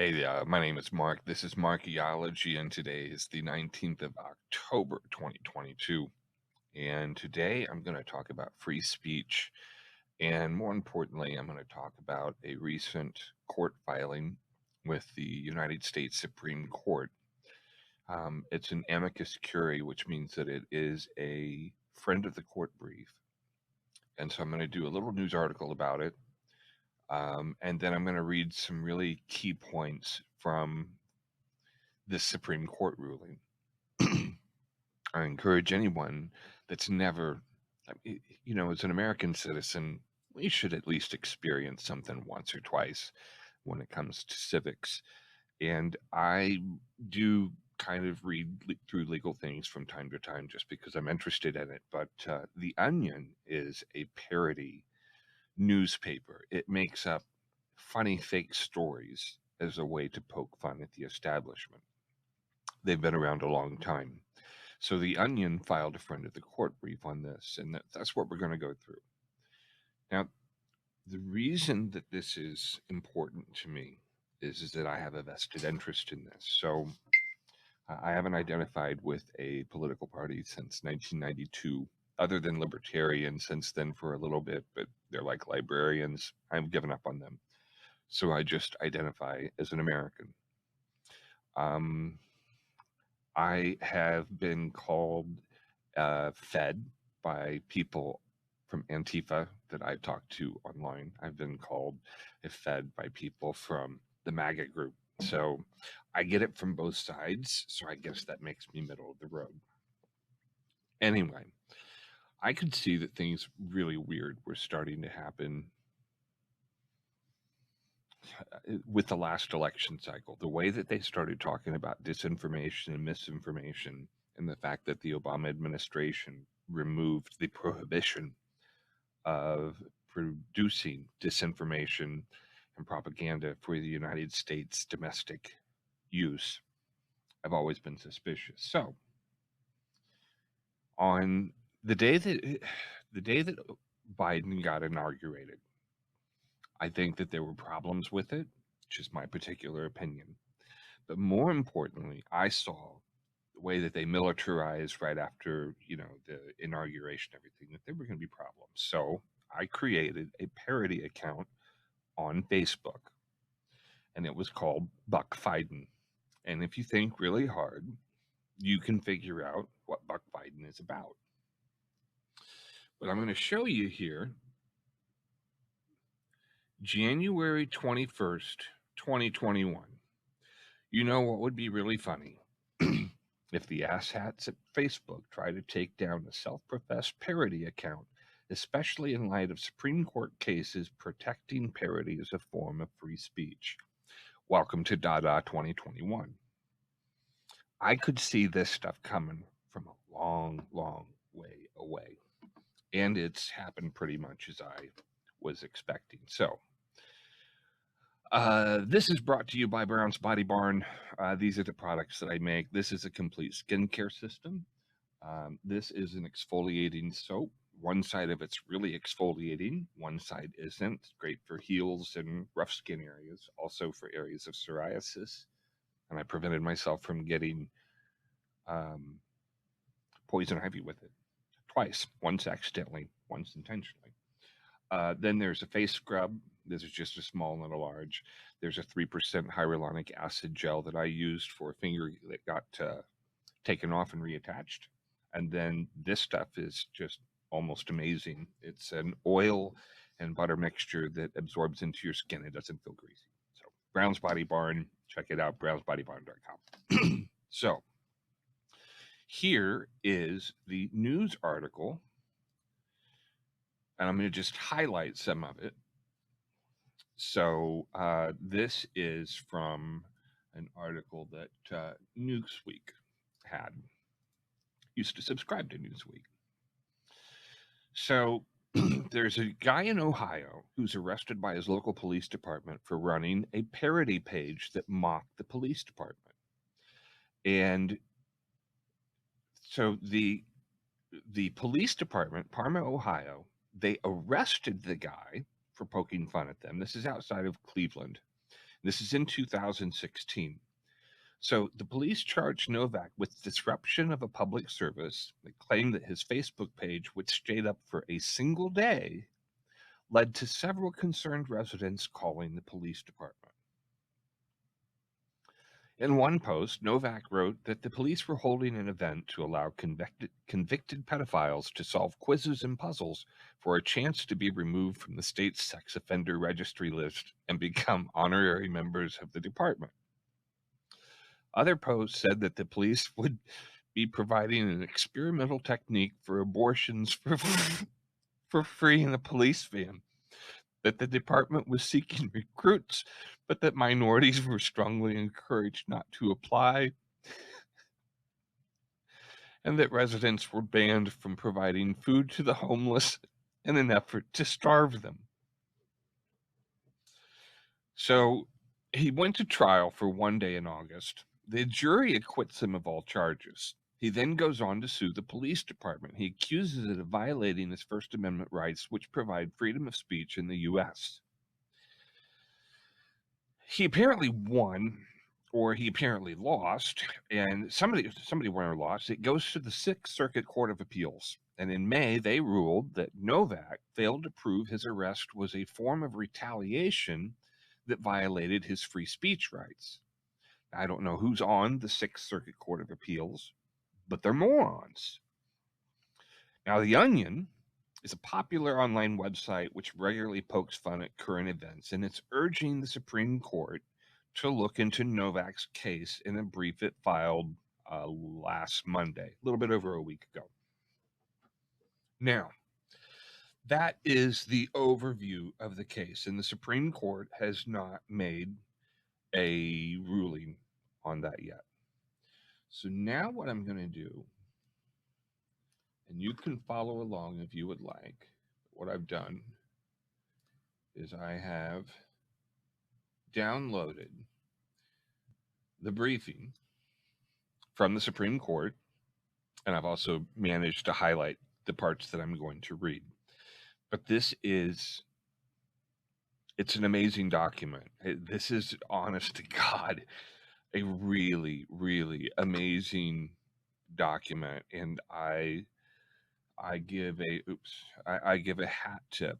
Hey, my name is Mark. This is Markyology, and today is the 19th of October, 2022. And today I'm going to talk about free speech. And more importantly, I'm going to talk about a recent court filing with the United States Supreme Court. It's an amicus curiae, which means that it is a friend of the court brief. And so I'm going to do a little news article about it. And then I'm going to read some really key points from this Supreme Court ruling. I encourage anyone that's never, as an American citizen, we should at least experience something once or twice when it comes to civics. And I do kind of read through legal things from time to time just because I'm interested in it. But The Onion is a parody newspaper. It makes up funny fake stories as a way to poke fun at the establishment. They've been around a long time. So The Onion filed a friend of the court brief on this, and that's what we're going to go through. Now, the reason that this is important to me is that I have a vested interest in this. So I haven't identified with a political party since 1992, other than Libertarian since then for a little bit, but they're like librarians. I've given up on them. So I just identify as an American. Um, I have been called fed by people from Antifa that I talk to online. I've been called fed by people from the MAGA group. So I get it from both sides. So I guess that makes me middle of the road. Anyway, I could see that things really weird were starting to happen with the last election cycle. The way that they started talking about disinformation and misinformation, and the fact that the Obama administration removed the prohibition of producing disinformation and propaganda for the United States domestic use. I've always been suspicious. So, on the day that Biden got inaugurated, I think that there were problems with it, just my particular opinion. But more importantly, I saw the way that they militarized right after, the inauguration, everything, that there were going to be problems. So I created a parody account on Facebook, and it was called Buck Fiden. And if you think really hard, you can figure out what Buck Fiden is about. But I'm going to show you here January 21st, 2021. You know what would be really funny? If the asshats at Facebook try to take down a self-professed parody account, especially in light of Supreme Court cases protecting parody as a form of free speech. Welcome to Dada 2021. I could see this stuff coming from a long, long way away. And it's happened pretty much as I was expecting. So, this is brought to you by Brown's Body Barn. These are the products that I make. This is a complete skincare system. This is an exfoliating soap. One side of it's really exfoliating, one side isn't. It's great for heels and rough skin areas, also for areas of psoriasis. And I prevented myself from getting poison ivy with it twice, once accidentally, once intentionally. Then there's a face scrub. This is just a small and a large. There's a 3% hyaluronic acid gel that I used for a finger that got taken off and reattached. And then this stuff is just almost amazing. It's an oil and butter mixture that absorbs into your skin. It doesn't feel greasy. So Brown's Body Barn, check it out, brownsbodybarn.com. So here is the news article, and I'm going to just highlight some of it. So this is from an article that Newsweek had. Used to subscribe to Newsweek. So there's a guy in Ohio who's arrested by his local police department for running a parody page that mocked the police department. And so the police department, Parma, Ohio, they arrested the guy for poking fun at them. This is outside of Cleveland. This is in 2016. So the police charged Novak with disruption of a public service. They claimed that his Facebook page, which stayed up for a single day, led to several concerned residents calling the police department. In one post, Novak wrote that the police were holding an event to allow convicted pedophiles to solve quizzes and puzzles for a chance to be removed from the state's sex offender registry list and become honorary members of the department. Other posts said that the police would be providing an experimental technique for abortions for free in a police van, that the department was seeking recruits, but that minorities were strongly encouraged not to apply, and that residents were banned from providing food to the homeless in an effort to starve them. So he went to trial for one day in August. The jury acquits him of all charges. He then goes on to sue the police department. He accuses it of violating his First Amendment rights, which provide freedom of speech in the U.S. He apparently won, or he apparently lost, and somebody won or lost. It goes to the Sixth Circuit Court of Appeals. And in May, they ruled that Novak failed to prove his arrest was a form of retaliation that violated his free speech rights. I don't know who's on the Sixth Circuit Court of Appeals, but they're morons. Now, The Onion is a popular online website which regularly pokes fun at current events, and it's urging the Supreme Court to look into Novak's case in a brief it filed last Monday, a little bit over a week ago. Now, that is the overview of the case, and the Supreme Court has not made a ruling on that yet. So now what I'm going to do, and you can follow along if you would like, what I've done is I have downloaded the briefing from the Supreme Court, and I've also managed to highlight the parts that I'm going to read. But it's an amazing document. This is, honest to God, a really, really amazing document, and I give a hat tip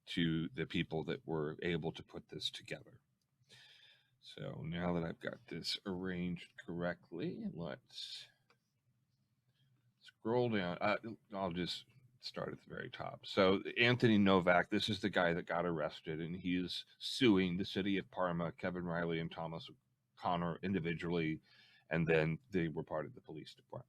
to the people that were able to put this together. So now that I've got this arranged correctly, let's scroll down. I'll just start at the very top. So Anthony Novak, this is the guy that got arrested, and he is suing the city of Parma, Kevin Riley and Thomas Connor individually, and then they were part of the police department.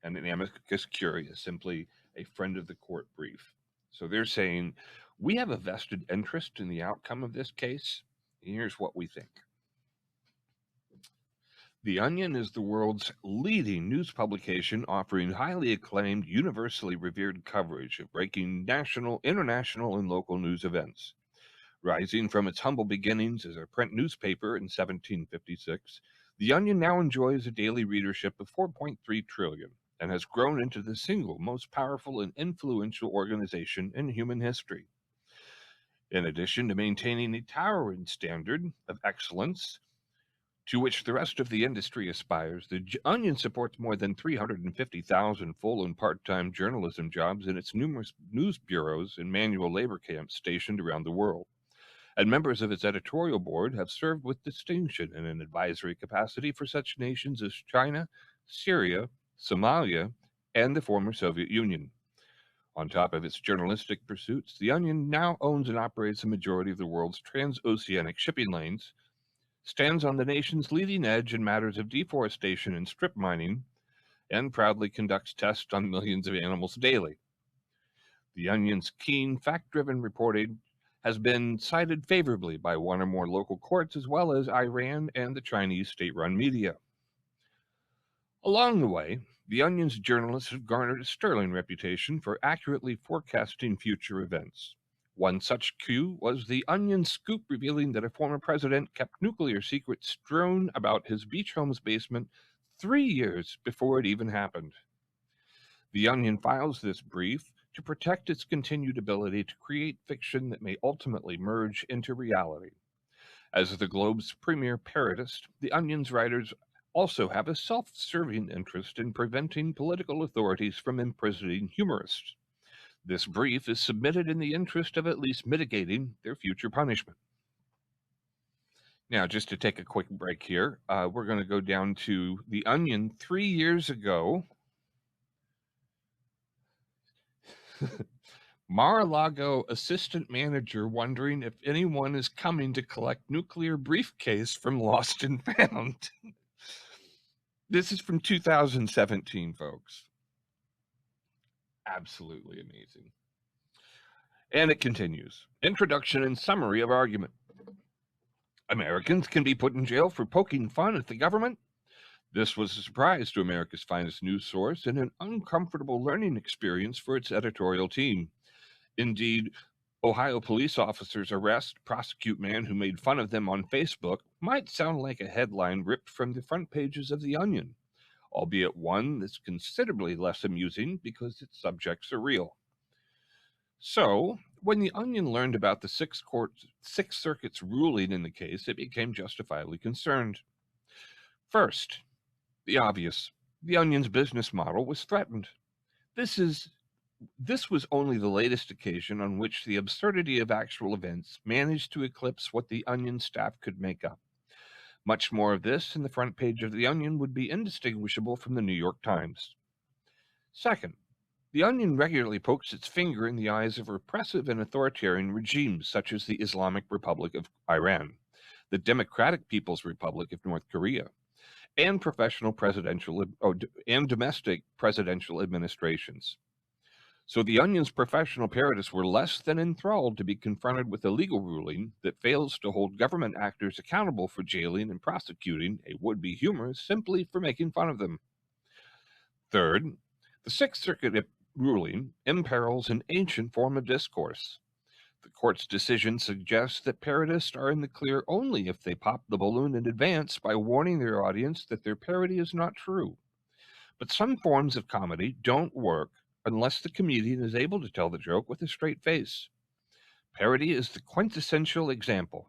And an amicus curiae is simply a friend of the court brief. So they're saying, we have a vested interest in the outcome of this case, and here's what we think. The Onion is the world's leading news publication, offering highly acclaimed, universally revered coverage of breaking national, international, and local news events. Rising from its humble beginnings as a print newspaper in 1756, The Onion now enjoys a daily readership of 4.3 trillion and has grown into the single most powerful and influential organization in human history. In addition to maintaining a towering standard of excellence, to which the rest of the industry aspires, the Onion supports more than 350,000 full and part-time journalism jobs in its numerous news bureaus and manual labor camps stationed around the world. And members of its editorial board have served with distinction in an advisory capacity for such nations as China, Syria, Somalia, and the former Soviet Union. On top of its journalistic pursuits, The Onion now owns and operates a majority of the world's transoceanic shipping lanes, stands on the nation's leading edge in matters of deforestation and strip mining, and proudly conducts tests on millions of animals daily. The Onion's keen, fact-driven reporting has been cited favorably by one or more local courts, as well as Iran and the Chinese state-run media. Along the way, The Onion's journalists have garnered a sterling reputation for accurately forecasting future events. One such cue was the Onion scoop revealing that a former president kept nuclear secrets strewn about his beach home's basement 3 years before it even happened. The Onion files this brief to protect its continued ability to create fiction that may ultimately merge into reality. As the Globe's premier parodist, The Onion's writers also have a self-serving interest in preventing political authorities from imprisoning humorists. This brief is submitted in the interest of at least mitigating their future punishment. Now, just to take a quick break here, we're going to go down to The Onion 3 years ago. Mar-a-Lago assistant manager wondering if anyone is coming to collect nuclear briefcase from Lost and Found. This is from 2017, folks. Absolutely amazing. And it continues. Introduction and summary of argument. Americans can be put in jail for poking fun at the government. This was a surprise to America's finest news source and an uncomfortable learning experience for its editorial team. Indeed, Ohio police officers arrest, prosecute man who made fun of them on Facebook might sound like a headline ripped from the front pages of The Onion, albeit one that's considerably less amusing because its subjects are real. So, when The Onion learned about the Sixth Circuit's ruling in the case, it became justifiably concerned. First, the obvious. The Onion's business model was threatened. This was only the latest occasion on which the absurdity of actual events managed to eclipse what the Onion staff could make up. Much more of this in the front page of The Onion would be indistinguishable from the New York Times. Second, The Onion regularly pokes its finger in the eyes of repressive and authoritarian regimes such as the Islamic Republic of Iran, the Democratic People's Republic of North Korea, and domestic presidential administrations. So The Onion's professional parodists were less than enthralled to be confronted with a legal ruling that fails to hold government actors accountable for jailing and prosecuting a would-be humorist simply for making fun of them. Third, the Sixth Circuit ruling imperils an ancient form of discourse. The court's decision suggests that parodists are in the clear only if they pop the balloon in advance by warning their audience that their parody is not true. But some forms of comedy don't work unless the comedian is able to tell the joke with a straight face. Parody is the quintessential example.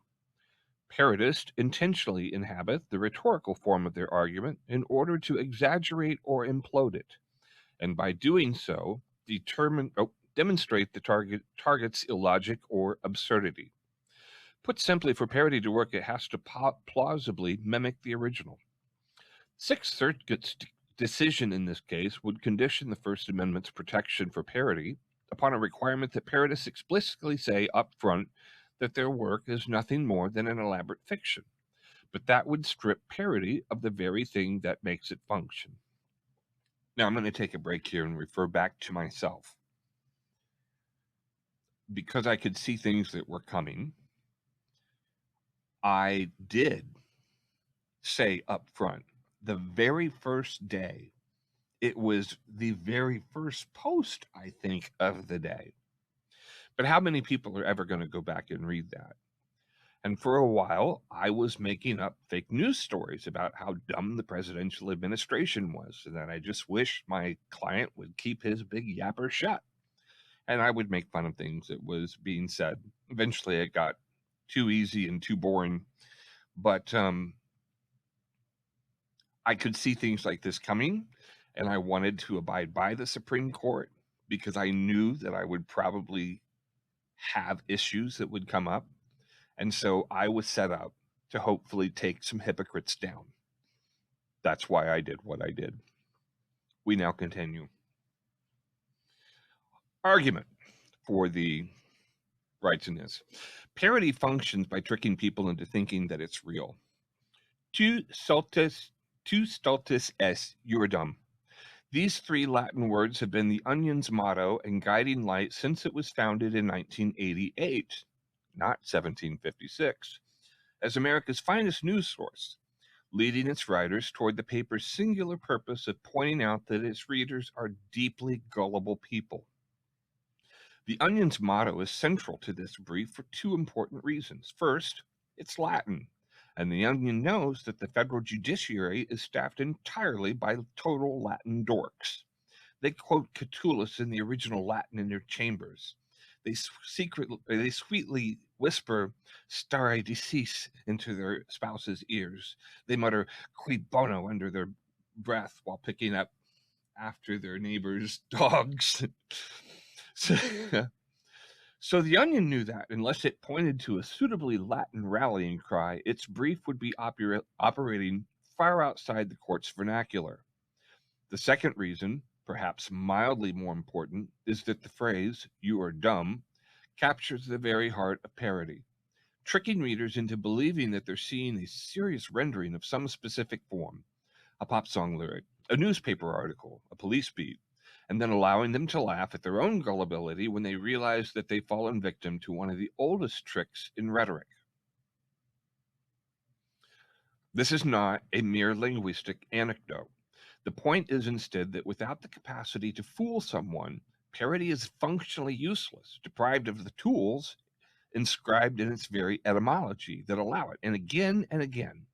Parodists intentionally inhabit the rhetorical form of their argument in order to exaggerate or implode it, and by doing so, demonstrate the target's illogic or absurdity. Put simply, for parody to work, it has to plausibly mimic the original. Sixth Circuit's decision in this case would condition the First Amendment's protection for parody upon a requirement that parodists explicitly say up front that their work is nothing more than an elaborate fiction. But that would strip parody of the very thing that makes it function. Now, I'm going to take a break here and refer back to myself. Because I could see things that were coming, I did say up front, the very first day, it was the very first post, I think, of the day. But how many people are ever going to go back and read that? And for a while, I was making up fake news stories about how dumb the presidential administration was, and that I just wish my client would keep his big yapper shut. And I would make fun of things that was being said. Eventually, it got too easy and too boring. But I could see things like this coming, and I wanted to abide by the Supreme Court because I knew that I would probably have issues that would come up. And so I was set up to hopefully take some hypocrites down. That's why I did what I did. We now continue. Argument for the rights in this. Parody functions by tricking people into thinking that it's real. Tu stultus es, you are dumb. These three Latin words have been the Onion's motto and guiding light since it was founded in 1988, not 1756, as America's finest news source, leading its writers toward the paper's singular purpose of pointing out that its readers are deeply gullible people. The Onion's motto is central to this brief for two important reasons. First, it's Latin, and the Onion knows that the federal judiciary is staffed entirely by total Latin dorks. They quote Catullus in the original Latin in their chambers. They sweetly whisper stare decisis into their spouse's ears. They mutter qui bono under their breath while picking up after their neighbor's dogs. so, so the Onion knew that unless it pointed to a suitably Latin rallying cry, its brief would be operating far outside the court's vernacular. The second reason, perhaps mildly more important, is that the phrase, "you are dumb," captures the very heart of parody, tricking readers into believing that they're seeing a serious rendering of some specific form, a pop song lyric, a newspaper article, a police beat, and then allowing them to laugh at their own gullibility when they realize that they've fallen victim to one of the oldest tricks in rhetoric. This is not a mere linguistic anecdote. The point is instead that without the capacity to fool someone, parody is functionally useless, deprived of the tools inscribed in its very etymology that allow it, and again,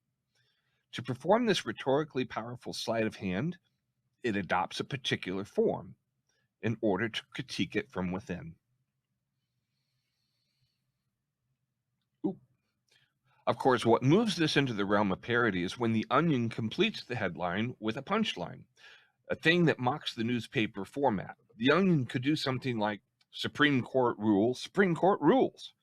to perform this rhetorically powerful sleight of hand, it adopts a particular form in order to critique it from within. Of course, what moves this into the realm of parody is when the Onion completes the headline with a punchline, a thing that mocks the newspaper format. The Onion could do something like, "Supreme Court rules, Supreme Court rules."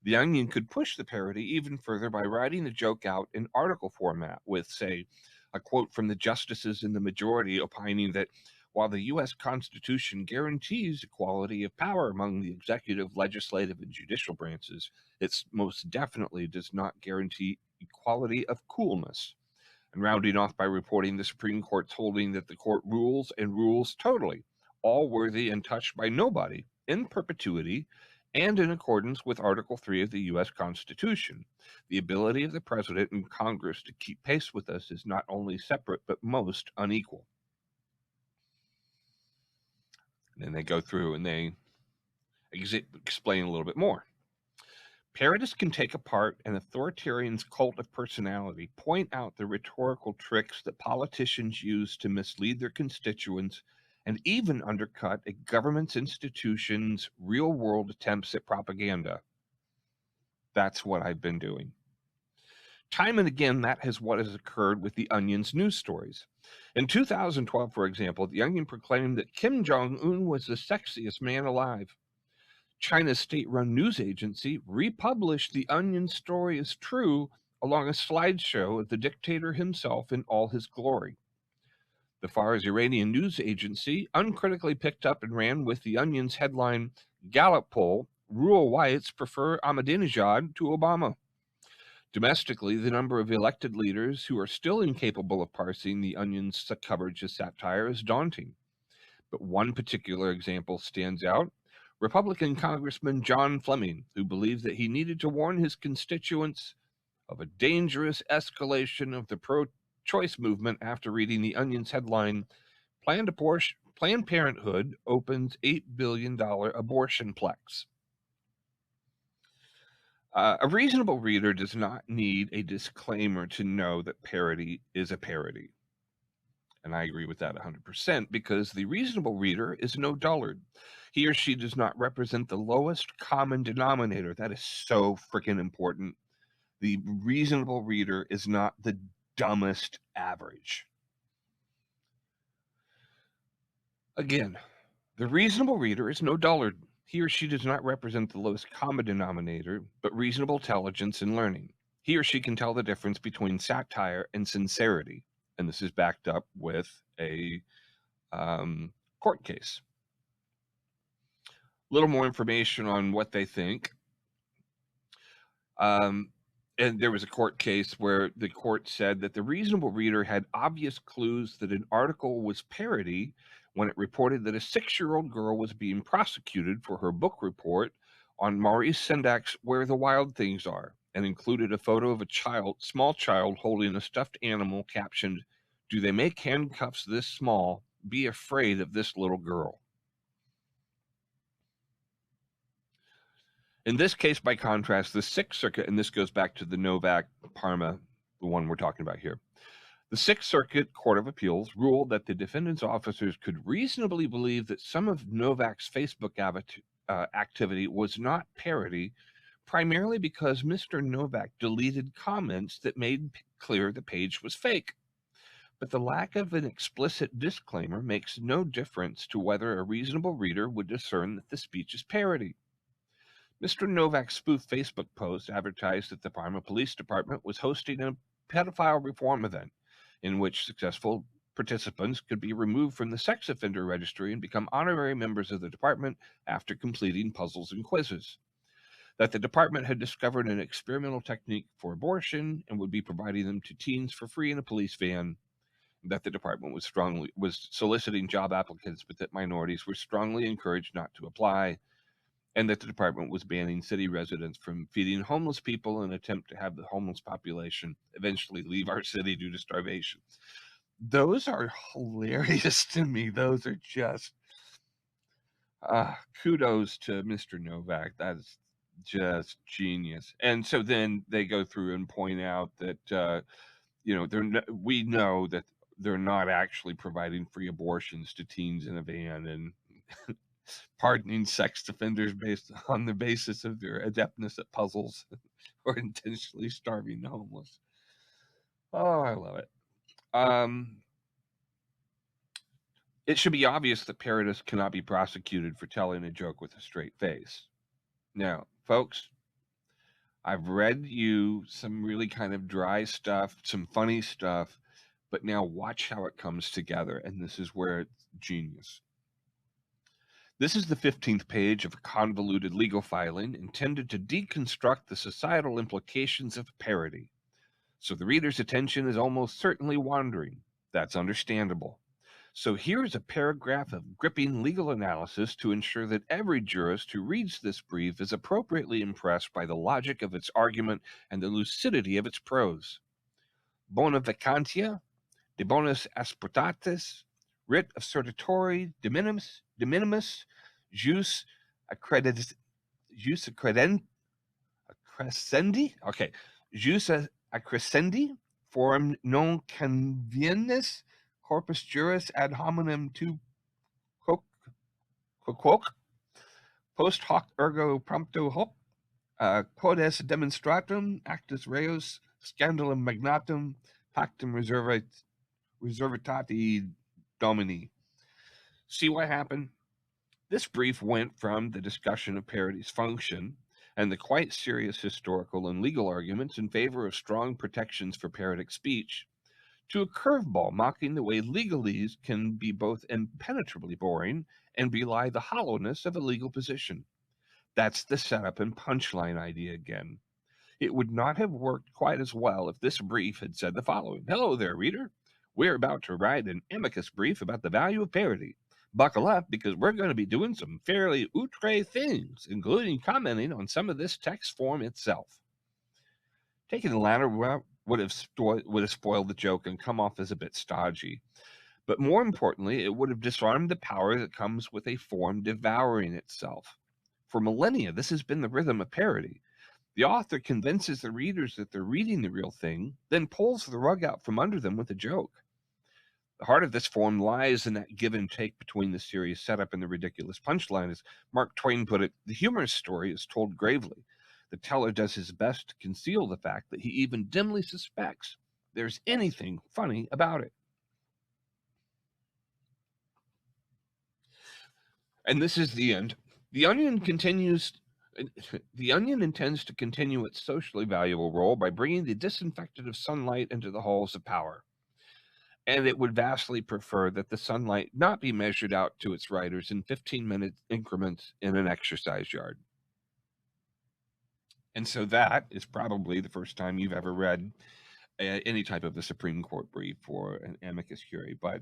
The Onion could push the parody even further by writing the joke out in article format with, say, a quote from the justices in the majority opining that while the U.S. Constitution guarantees equality of power among the executive, legislative, and judicial branches, it most definitely does not guarantee equality of coolness. And rounding off by reporting the Supreme Court's holding that the court rules and rules totally, all worthy and touched by nobody, in perpetuity, and in accordance with Article 3 of the U.S. Constitution. The ability of the President and Congress to keep pace with us is not only separate, but most unequal. And then they go through and they explain a little bit more. Parodists can take apart an authoritarian's cult of personality, point out the rhetorical tricks that politicians use to mislead their constituents, and even undercut a government's institutions' real-world attempts at propaganda. That's what I've been doing. Time and again, that is what has occurred with the Onion's news stories. In 2012, for example, the Onion proclaimed that Kim Jong-un was the sexiest man alive. China's state-run news agency republished the Onion story as true along a slideshow of the dictator himself in all his glory. The Far's Iranian news agency uncritically picked up and ran with the Onion's headline, "Gallup poll, rural whites prefer Ahmadinejad to Obama." Domestically, the number of elected leaders who are still incapable of parsing the Onion's coverage as satire is daunting. But one particular example stands out. Republican Congressman John Fleming, who believed that he needed to warn his constituents of a dangerous escalation of the pro-choice movement after reading the Onion's headline, Planned Parenthood opens $8 billion abortion plex. A reasonable reader does not need a disclaimer to know that parody is a parody. And I agree with that 100%, because the reasonable reader is no dullard. He or she does not represent the lowest common denominator. That is so freaking important. The reasonable reader is not the dumbest average. Again, the reasonable reader is no dullard. He or she does not represent the lowest common denominator, but reasonable intelligence and learning. He or she can tell the difference between satire and sincerity. And this is backed up with a court case. A little more information on what they think. And there was a court case where the court said that the reasonable reader had obvious clues that an article was parody when it reported that a 6-year-old girl was being prosecuted for her book report on Maurice Sendak's Where the Wild Things Are, and included a photo of a small child holding a stuffed animal captioned, "Do they make handcuffs this small? Be afraid of this little girl." In this case, by contrast, the Sixth Circuit, and this goes back to the Novak, Parma, the one we're talking about here. The Sixth Circuit Court of Appeals ruled that the defendant's officers could reasonably believe that some of Novak's Facebook activity was not parody, primarily because Mr. Novak deleted comments that made clear the page was fake. But the lack of an explicit disclaimer makes no difference to whether a reasonable reader would discern that the speech is parody. Mr. Novak's spoof Facebook post advertised that the Parma Police Department was hosting a pedophile reform event in which successful participants could be removed from the sex offender registry and become honorary members of the department after completing puzzles and quizzes. That the department had discovered an experimental technique for abortion and would be providing them to teens for free in a police van. That the department was soliciting job applicants, but that minorities were strongly encouraged not to apply, and that the department was banning city residents from feeding homeless people in an attempt to have the homeless population eventually leave our city due to starvation. Those are hilarious to me. Those are just kudos to Mr. Novak. That's just genius. And so then they go through and point out that we know that they're not actually providing free abortions to teens in a van and pardoning sex offenders based on the basis of their adeptness at puzzles or intentionally starving the homeless. Oh, I love it. It should be obvious that parodists cannot be prosecuted for telling a joke with a straight face. Now, folks, I've read you some really kind of dry stuff, some funny stuff, but now watch how it comes together, and this is where it's genius. This is the 15th page of a convoluted legal filing intended to deconstruct the societal implications of parody. So the reader's attention is almost certainly wandering. That's understandable. So here's a paragraph of gripping legal analysis to ensure that every jurist who reads this brief is appropriately impressed by the logic of its argument and the lucidity of its prose. Bona vacantia, de bonus aspertatis, writ of certiorari de minimis, jus accrescendi, okay, jus accrescendi, forum non convenis, corpus juris ad hominem tu quoque, post hoc ergo prompto hoc, codes demonstratum, actus reus, scandalum magnatum, pactum reservatati domini. See what happened? This brief went from the discussion of parody's function and the quite serious historical and legal arguments in favor of strong protections for parodic speech to a curveball mocking the way legalese can be both impenetrably boring and belie the hollowness of a legal position. That's the setup and punchline idea again. It would not have worked quite as well if this brief had said the following: Hello there, reader. We're about to write an amicus brief about the value of parody. Buckle up because we're going to be doing some fairly outre things, including commenting on some of this text form itself. Taking the latter route would have spoiled the joke and come off as a bit stodgy. But more importantly, it would have disarmed the power that comes with a form devouring itself. For millennia, this has been the rhythm of parody. The author convinces the readers that they're reading the real thing, then pulls the rug out from under them with a joke. The heart of this form lies in that give and take between the serious setup and the ridiculous punchline. As Mark Twain put it, the humorous story is told gravely. The teller does his best to conceal the fact that he even dimly suspects there's anything funny about it. And this is the end. The Onion intends to continue its socially valuable role by bringing the disinfectant of sunlight into the halls of power. And it would vastly prefer that the sunlight not be measured out to its writers in 15-minute increments in an exercise yard. And so that is probably the first time you've ever read any type of the Supreme Court brief or an amicus curiae. But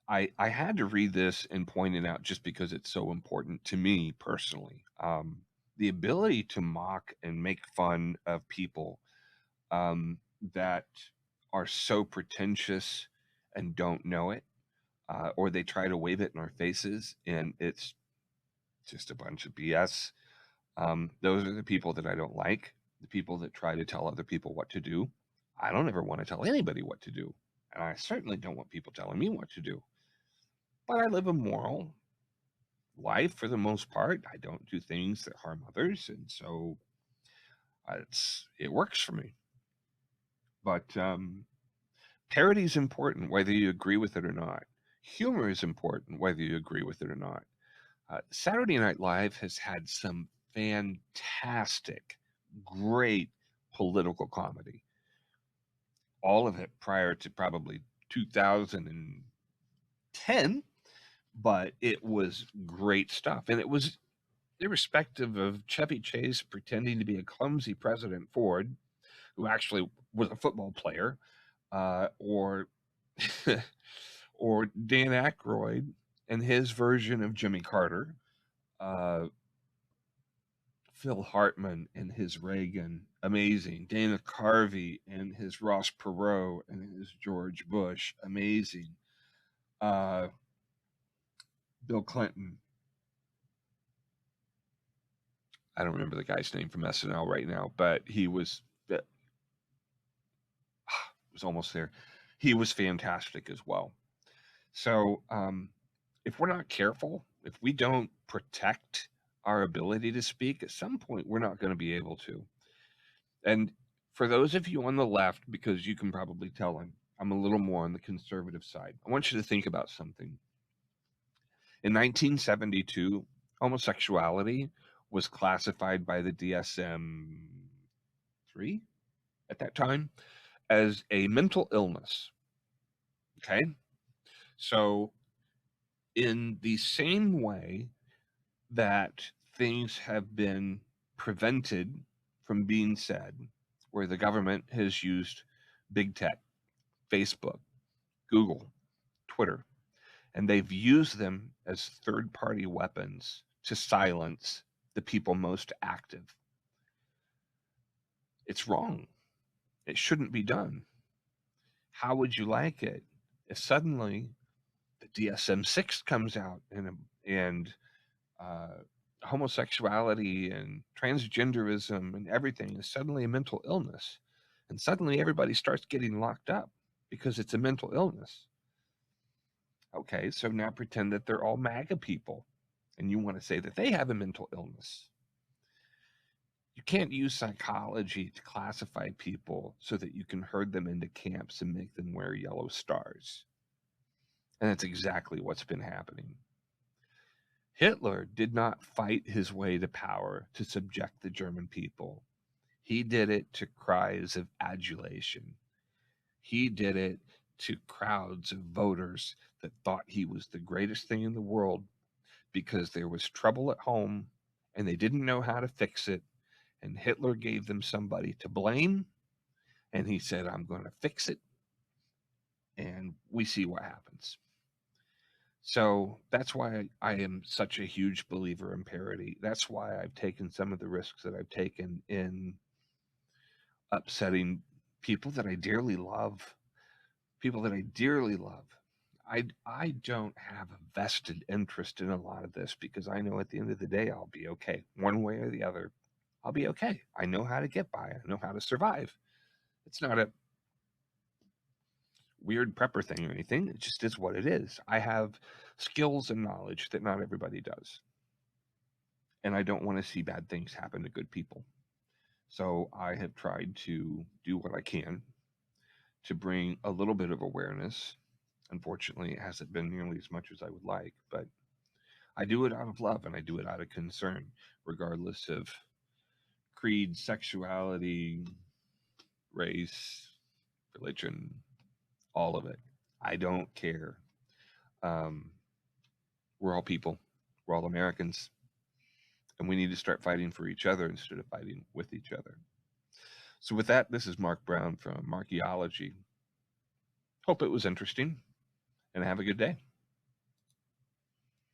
I had to read this and point it out just because it's so important to me personally. The ability to mock and make fun of people that are so pretentious and don't know it, or they try to wave it in our faces and it's just a bunch of BS. Those are the people that I don't like, the people that try to tell other people what to do. I don't ever want to tell anybody what to do, and I certainly don't want people telling me what to do. But I live a moral life for the most part. I don't do things that harm others, and so It works for me. But parody is important, whether you agree with it or not. Humor is important, whether you agree with it or not. Saturday Night Live has had some fantastic, great political comedy. All of it prior to probably 2010, but it was great stuff. And it was irrespective of Chevy Chase pretending to be a clumsy President Ford, who actually was a football player, or or Dan Aykroyd and his version of Jimmy Carter, uh, Phil Hartman and his Reagan, amazing. Dana Carvey and his Ross Perot and his George Bush, amazing. Uh, Bill Clinton, I don't remember the guy's name from SNL right now, but he was almost there. He was fantastic as well. So if we're not careful, if we don't protect our ability to speak, at some point we're not going to be able to. And for those of you on the left, because you can probably tell I'm a little more on the conservative side, I want you to think about something. In 1972, homosexuality was classified by the DSM-3 at that time as a mental illness. Okay? So, in the same way that things have been prevented from being said, where the government has used big tech, Facebook, Google, Twitter, and they've used them as third-party weapons to silence the people most active. It's wrong. It shouldn't be done. How would you like it if suddenly the DSM-6 comes out and homosexuality and transgenderism and everything is suddenly a mental illness, and suddenly everybody starts getting locked up because it's a mental illness? Okay, so now pretend that they're all MAGA people, and you want to say that they have a mental illness. You can't use psychology to classify people so that you can herd them into camps and make them wear yellow stars. And that's exactly what's been happening. Hitler did not fight his way to power to subject the German people. He did it to cries of adulation. He did it to crowds of voters that thought he was the greatest thing in the world because there was trouble at home and they didn't know how to fix it. And Hitler gave them somebody to blame. And he said, I'm going to fix it. And we see what happens. So that's why I am such a huge believer in parody. That's why I've taken some of the risks that I've taken in upsetting people that I dearly love. People that I dearly love. I don't have a vested interest in a lot of this because I know at the end of the day I'll be okay. One way or the other, I'll be okay. I know how to get by. I know how to survive. It's not a weird prepper thing or anything. It just is what it is. I have skills and knowledge that not everybody does. And I don't want to see bad things happen to good people. So I have tried to do what I can to bring a little bit of awareness. Unfortunately, it hasn't been nearly as much as I would like, but I do it out of love and I do it out of concern, regardless of creed, sexuality, race, religion, all of it. I don't care. We're all people. We're all Americans. And we need to start fighting for each other instead of fighting with each other. So with that, this is Mark Brown from Markyology. Hope it was interesting, and have a good day.